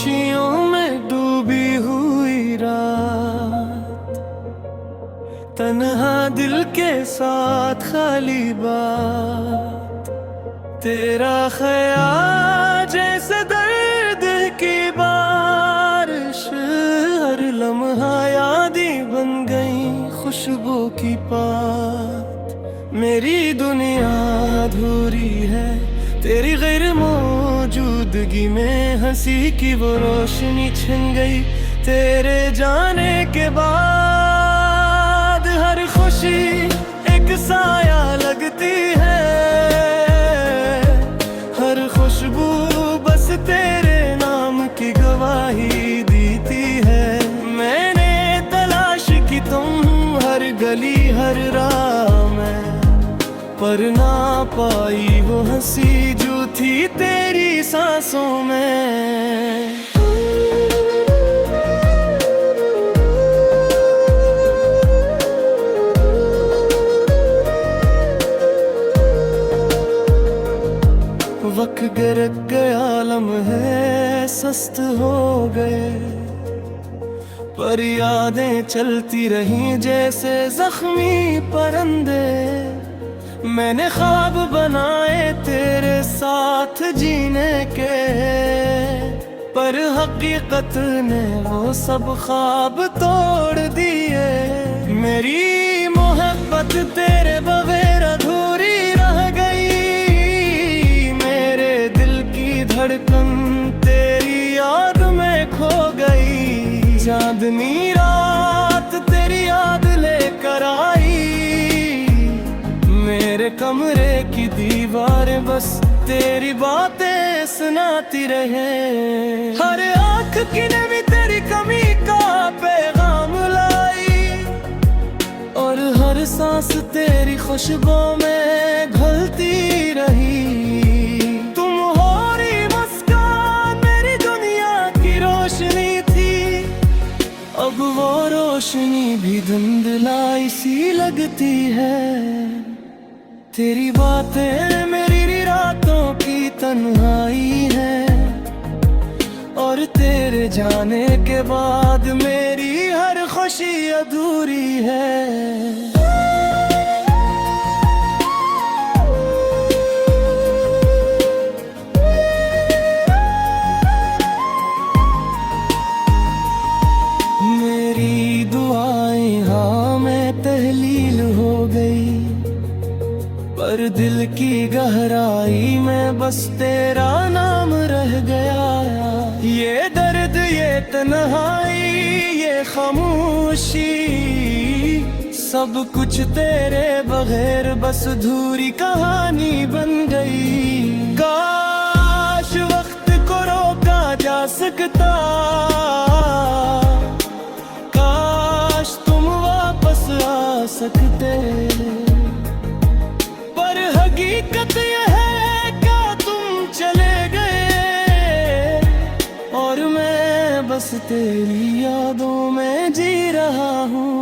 खामोशियों में डूबी हुई रात, तन्हा दिल के साथ खाली बात, तेरा ख्याल जैसे दर्द की बारिश, हर लम्हा यादें बन गई खुशबू की पात। मेरी दुनिया अधूरी है तेरी गैर मौजूदगी में, हंसी की वो रोशनी छिन गई तेरे जाने के बाद। हर खुशी एक साया लगती है, हर खुशबू बस तेरे नाम की गवाही देती है। मैंने तलाश की तुम हर गली हर राह में, पर ना पाई वो हंसी जो थी तेरी सांसों में। वक्त गिरक गया लम्हे सस्त हो गए, पर यादें चलती रहीं जैसे जख्मी परिंदे। मैंने ख्वाब बनाए तेरे साथ जीने के, पर हकीकत ने वो सब ख्वाब तोड़ दिए। मेरी मोहब्बत तेरे बगैर अधूरी रह गई, मेरे दिल की धड़कन तेरी याद में खो गई। चांदनी रात तेरी याद लेकर आई, मेरे कमरे की दीवारें बस तेरी बातें सुनाती रहे। हर आँख की नमी तेरी कमी का पैगाम लाई, और हर सांस तेरी खुशबू में घुलती रही। तुम हो रही मुस्कान मेरी दुनिया की रोशनी थी, अब वो रोशनी भी धुंधलाई सी लगती है। तेरी बातें मेरी रातों की तन्हाई है, और तेरे जाने के बाद मेरी हर खुशी अधूरी है। मेरी दुआएं हाँ में तहलील हो गई, पर दिल की गहराई में बस तेरा नाम रह गया। ये दर्द ये तन्हाई ये खामोशी, सब कुछ तेरे बगैर बस अधूरी कहानी बन गई। काश वक्त को रोका जा सकता, काश तुम वापस आ सकते, हकीकत यह है क्या तुम चले गए, और मैं बस तेरी यादों में जी रहा हूँ।